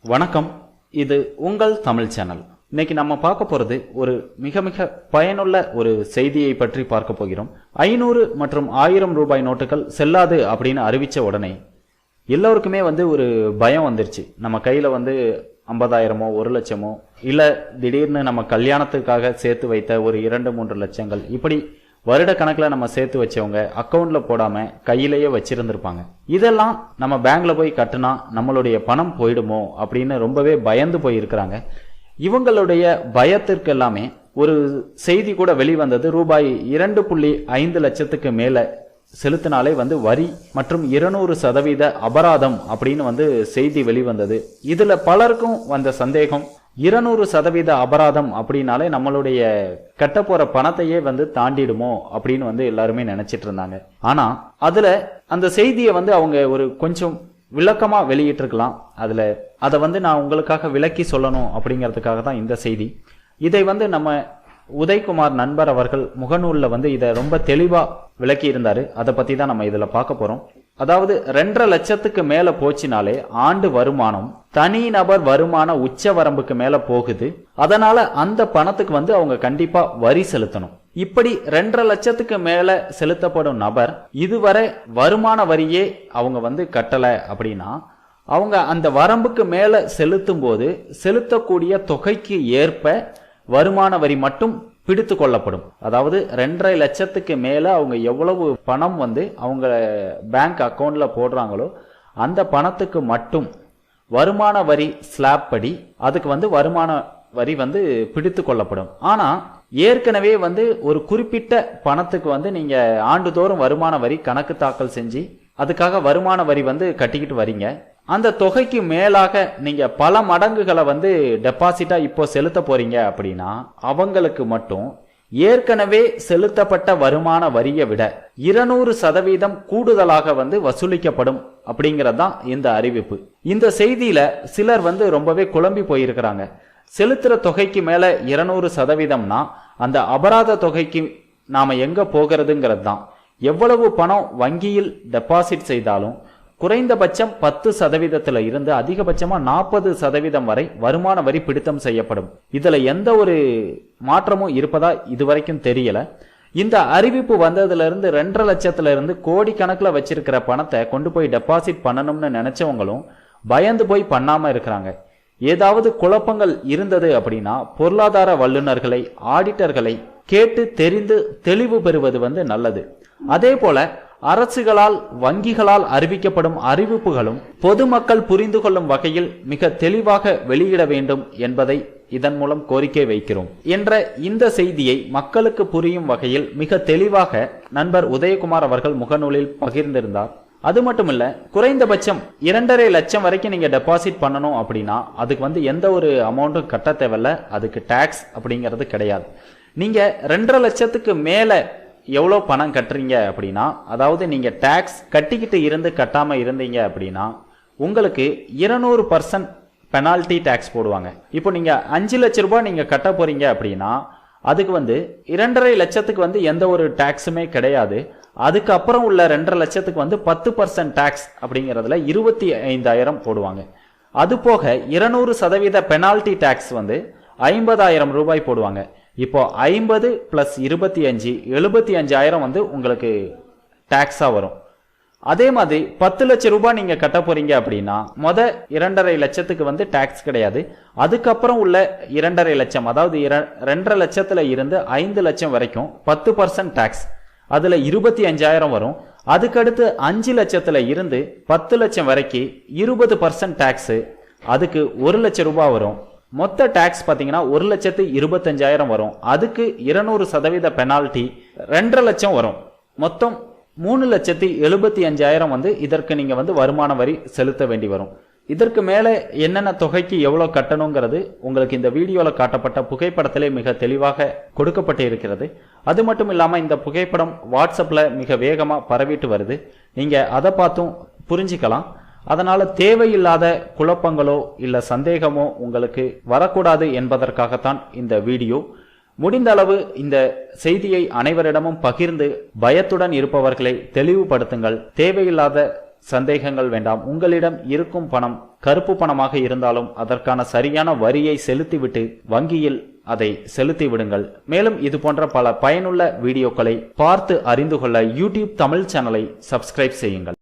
வணக்கம். இது உங்கள் தமிழ் சேனல். இன்னைக்கு நம்ம பார்க்க போறது ஒரு மிக மிக பயனுள்ள ஒரு செய்தியை பற்றி பார்க்க போகிறோம். 500 மற்றும் 1000 ரூபாய் நோட்டுகள் செல்லாது அப்படின்னு அறிவிச்ச உடனே எல்லோருக்குமே ஒரு பயம் வந்துருச்சு. நம்ம கையில 50,000மோ 1 லட்சமோ இல்ல திடீர்னு நம்ம கல்யாணத்துக்காக சேர்த்து வைத்த ஒரு 2-3 லட்சங்கள் இப்படி வருட கணக்கில் நம்ம சேர்த்து வச்சவங்க அக்கௌண்ட்ல போடாம கையிலேயே வச்சிருந்திருப்பாங்க. இதெல்லாம் நம்ம பேங்க்ல போய் கட்டுனா நம்மளுடைய பணம் போயிடுமோ அப்படின்னு ரொம்பவே பயந்து போய் இருக்கிறாங்க. இவங்களுடைய பயத்திற்கு எல்லாமே ஒரு செய்தி கூட வெளிவந்தது. ரூபாய் 2.5 லட்சத்துக்கு மேல செலுத்தினாலே வரி மற்றும் 200% அபராதம் அப்படின்னு செய்தி வெளிவந்தது. இதுல பலருக்கும் வந்த சந்தேகம், 200% அபராதம் அப்படின்னாலே நம்மளுடைய கட்ட போற பணத்தையே தாண்டிடுமோ அப்படின்னு எல்லாருமே நினைச்சிட்டு இருந்தாங்க. ஆனா அதுல அந்த செய்தியை அவங்க ஒரு கொஞ்சம் விளக்கமா வெளியிட்டிருக்கலாம். அதை நான் உங்களுக்காக விளக்கி சொல்லணும் அப்படிங்கிறதுக்காக தான் இந்த செய்தி. இதை நம்ம உதயகுமார் நண்பர் அவர்கள் முகநூல்ல இதை ரொம்ப தெளிவா விளக்கி இருந்தாரு. அதை பத்தி தான் நம்ம இதுல பார்க்க போறோம். அதாவது 2.5 லட்சத்துக்கு மேல போச்சினாலே ஆண்டு வருமானம் தனிநபர் வருமான உச்ச வரம்புக்கு மேல போகுது. அதனால அந்த பணத்துக்கு அவங்க கண்டிப்பா வரி செலுத்தணும். இப்படி 2.5 லட்சத்துக்கு மேல செலுத்தப்படும் நபர் இதுவரை வருமான வரியே அவங்க கட்டல அப்படின்னா அவங்க அந்த வரம்புக்கு மேல செலுத்தும் போது செலுத்தக்கூடிய தொகைக்கு ஏற்ப வருமான வரி மட்டும் பிடித்து கொள்ளப்படும். அதாவது 2.5 லட்சத்துக்கு மேல அவங்க எவ்வளவு பணம் அவங்க பேங்க் அக்கவுண்ட்ல போடுறாங்களோ அந்த பணத்துக்கு மட்டும் வருமான வரி ஸ்லாப் படி அதுக்கு வருமான வரி பிடித்து கொள்ளப்படும். ஆனா ஏற்கனவே ஒரு குறிப்பிட்ட பணத்துக்கு நீங்க ஆண்டுதோறும் வருமான வரி கணக்கு தாக்கல் செஞ்சு அதுக்காக வருமான வரி கட்டிக்கிட்டு வரீங்க. அந்த தொகைக்கு மேலாக நீங்க பல மடங்குகளை டெபாசிட்டா இப்போ செலுத்த போறீங்க அப்படின்னா அவங்களுக்கு மட்டும் ஏற்கனவே செலுத்தப்பட்ட வருமான வரியை விட 200% கூடுதலாக வசூலிக்கப்படும் அப்படிங்கறதுதான் இந்த அறிவிப்பு. இந்த செய்தியில சிலர் ரொம்பவே குழம்பி போயிருக்கிறாங்க. செலுத்துற தொகைக்கு மேல 200%னா அந்த அபராத தொகைக்கு நாம எங்க போகிறதுங்கிறது தான். எவ்வளவு பணம் வங்கியில் டெபாசிட் செய்தாலும் குறைந்தபட்சம் 10% இருந்து அதிகபட்சமா 40% வரை வருமான வரி பிடித்தம் செய்யப்படும். இதுல எந்த ஒரு மாற்றமும் இருப்பதா இதுவரைக்கும் தெரியல. இந்த அறிவிப்பு வந்ததுல இருந்து 2.5 லட்சத்துல இருந்து கோடி கணக்குல வச்சிருக்கிற பணத்தை கொண்டு போய் டெபாசிட் பண்ணணும்னு நினைச்சவங்களும் பயந்து போய் பண்ணாம இருக்கிறாங்க. ஏதாவது குழப்பங்கள் இருந்தது அப்படின்னா பொருளாதார வல்லுநர்களை ஆடிட்டர்களை கேட்டு தெரிந்து தெளிவு பெறுவது நல்லது. அதே போல அரசுகளால் வங்கிகளால் அறிவிக்கப்படும் அறிவிப்புகளும் பொதுமக்கள் புரிந்து கொள்ளும் வகையில் மிக தெளிவாக வெளியிட வேண்டும் என்பதை இதன் மூலம் கோரிக்கை வைக்கிறோம் என்ற இந்த செய்தியை மக்களுக்கு புரியும் வகையில் மிக தெளிவாக நண்பர் உதயகுமார் அவர்கள் முகநூலில் பகிர்ந்திருந்தார். அது மட்டும் இல்ல, குறைந்தபட்சம் 2.5 லட்சம் வரைக்கும் நீங்க டெபாசிட் பண்ணணும் அப்படின்னா அதுக்கு எந்த ஒரு அமௌண்ட்டும் கட்ட தேவையில்ல. அதுக்கு டாக்ஸ் அப்படிங்கிறது கிடையாது. நீங்க 2.5 லட்சத்துக்கு மேல எவ்வளவு பணம் கட்டுறீங்க அப்படின்னா, அதாவது நீங்க டாக்ஸ் கட்டிக்கிட்டு இருந்து கட்டாம இருந்தீங்க அப்படின்னா உங்களுக்கு 200% பெனால்டி டாக்ஸ் போடுவாங்க. இப்போ நீங்க 5 லட்சம் ரூபாய் நீங்க கட்ட போறீங்க அப்படின்னா அதுக்கு 2.5 லட்சத்துக்கு எந்த ஒரு டாக்ஸுமே கிடையாது. அதுக்கப்புறம் உள்ள 2.5 லட்சத்துக்கு 10% டாக்ஸ் அப்படிங்கறதுல 25,000 போடுவாங்க. அது போக 200% பெனால்டி டாக்ஸ் 50,000 ரூபாய் போடுவாங்க. இப்போ 50 + 25 75,000 உங்களுக்கு டாக்ஸா வரும். அதே மாதிரி 10 லட்சம் ரூபாய் நீங்க கட்ட போறீங்க அப்படின்னா 2.5 லட்சத்துக்கு டாக்ஸ் கிடையாது. அதுக்கப்புறம் உள்ள 2.5 லட்சம், அதாவது 2.5 லட்சத்துல இருந்து 5 லட்சம் வரைக்கும் 10% டாக்ஸ், அதுல 25,000 வரும். அதுக்கடுத்து 5 லட்சத்துல இருந்து 10 லட்சம் வரைக்கும் 20% டாக்ஸ், அதுக்கு 1 லட்சம் ரூபாய் வரும். மொத்த டாக்ஸ் பாத்தீங்கன்னா 1,25,000 வரும். அதுக்கு 200% பெனால்டி 2.5 லட்சம் வரும். மொத்தம் 3,75,000 இதற்கு நீங்க வருமான வரி செலுத்த வேண்டி வரும். இதற்கு மேல என்னென்ன தொகைக்கு எவ்வளவு கட்டணுங்கிறது உங்களுக்கு இந்த வீடியோல காட்டப்பட்ட புகைப்படத்திலே மிக தெளிவாக கொடுக்கப்பட்டு இருக்கிறது. அது மட்டும் இல்லாம இந்த புகைப்படம் வாட்ஸ்அப்ல மிக வேகமா பரவிட்டு வருது. நீங்க அதை பார்த்தும் புரிஞ்சுக்கலாம். அதனால தேவையில்லாத குழப்பங்களோ இல்ல சந்தேகமோ உங்களுக்கு வரக்கூடாது என்பதற்காகத்தான் இந்த வீடியோ. முடிந்த அளவு இந்த செய்தியை அனைவரிடமும் பகிர்ந்து பயத்துடன் இருப்பவர்களை தெளிவுபடுத்துங்கள். தேவையில்லாத சந்தேகங்கள் வேண்டாம். உங்களிடம் இருக்கும் பணம் கருப்பு பணமாக இருந்தாலும் அதற்கான சரியான வரியை செலுத்திவிட்டு வங்கியில் அதை செலுத்தி விடுங்கள். மேலும் இது போன்ற பல பயனுள்ள வீடியோக்களை பார்த்து அறிந்து கொள்ள யூடியூப் தமிழ் சேனலை சப்ஸ்கிரைப் செய்யுங்கள்.